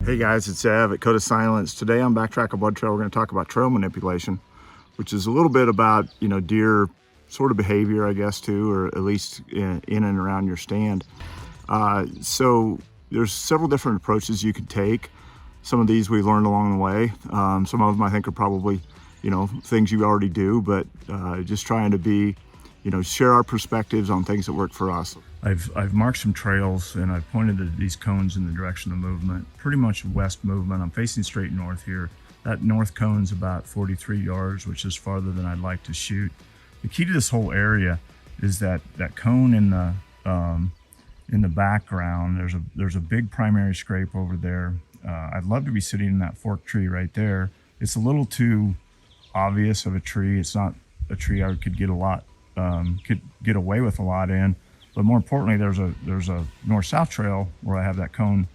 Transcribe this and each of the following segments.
Hey guys, it's Ev at Code of Silence. Today on BackTrack a Blood Trail, we're going to talk about trail manipulation, which is a little bit about, deer sort of behavior, I guess, too, or at least in and around your stand. So there's several different approaches you can take. Some of these we learned along the way. Some of them I think are probably, things you already do, but just trying to be, share our perspectives on things that work for us. I've marked some trails and I've pointed at these cones in the direction of movement, pretty much west movement. I'm facing straight north here. That north cone's about 43 yards, which is farther than I'd like to shoot. The key to this whole area is that cone in the background. There's a big primary scrape over there. I'd love to be sitting in that forked tree right there. It's a little too obvious of a tree. It's not a tree I could get away with a lot in. But more importantly, there's a north-south trail where I have that cone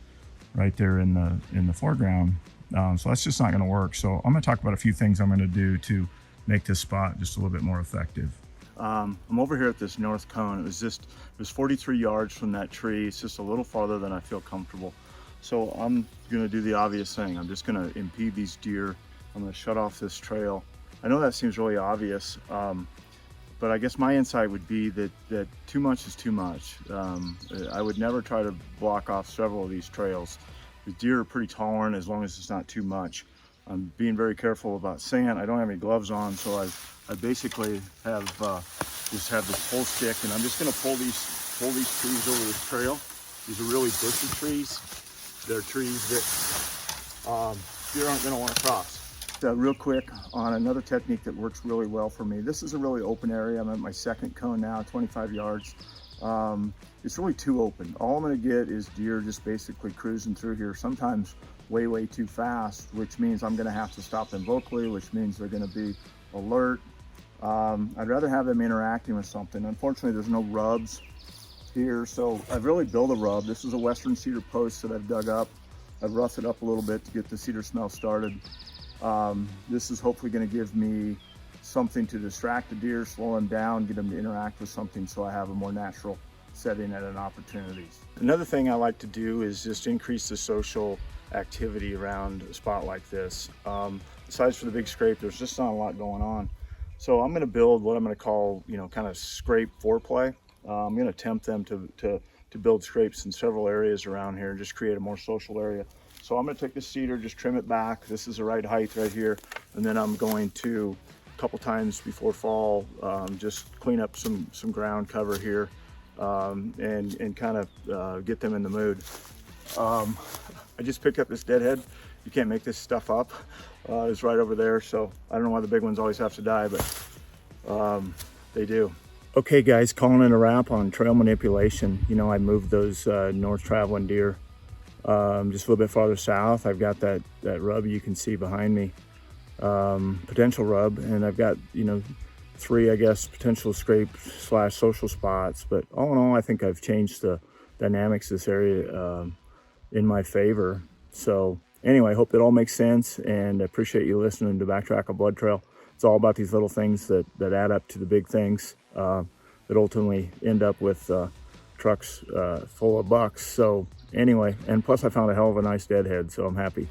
right there in the foreground. So that's just not going to work. So I'm going to talk about a few things I'm going to do to make this spot just a little bit more effective. I'm over here at this north cone. It was 43 yards from that tree. It's just a little farther than I feel comfortable. So I'm going to do the obvious thing. I'm just going to impede these deer. I'm going to shut off this trail. I know that seems really obvious. But I guess my insight would be that too much is too much. I would never try to block off several of these trails. The deer are pretty tolerant as long as it's not too much. I'm being very careful about sand. I don't have any gloves on, so I basically just have this pole stick, and I'm just going to pull these trees over this trail. These are really bushy trees. They're trees that deer aren't going to want to cross. Real quick on another technique that works really well for me. This is a really open area. I'm at my second cone now, 25 yards. It's really too open. All I'm going to get is deer just basically cruising through here, sometimes way too fast, which means I'm going to have to stop them vocally, which means they're going to be alert. I'd rather have them interacting with something. Unfortunately, there's no rubs here, so I've really built a rub. This is a western cedar post that I've dug up. I've roughed it up a little bit to get the cedar smell started. This is hopefully going to give me something to distract the deer, slow them down, get them to interact with something so I have a more natural setting and an opportunities. Another thing I like to do is just increase the social activity around a spot like this. Besides for the big scrape, there's just not a lot going on. So I'm going to build what I'm going to call, kind of scrape foreplay. I'm going to tempt them to build scrapes in several areas around here and just create a more social area. So I'm going to take the cedar, just trim it back. This is the right height right here. And then I'm going to, a couple times before fall, just clean up some ground cover here and kind of get them in the mood. I just picked up this deadhead. You can't make this stuff up. It's right over there. So I don't know why the big ones always have to die, but they do. Okay guys, calling it a wrap on trail manipulation. I moved those north traveling deer just a little bit farther south. I've got that rub you can see behind me, potential rub, and I've got 3 I guess potential scrape / social spots. But all in all, I think I've changed the dynamics of this area in my favor. So anyway, I hope it all makes sense, and I appreciate you listening to BackTrack a Blood Trail. It's all about these little things that add up to the big things that ultimately end up with trucks full of bucks. So anyway, and plus I found a hell of a nice deadhead, so I'm happy.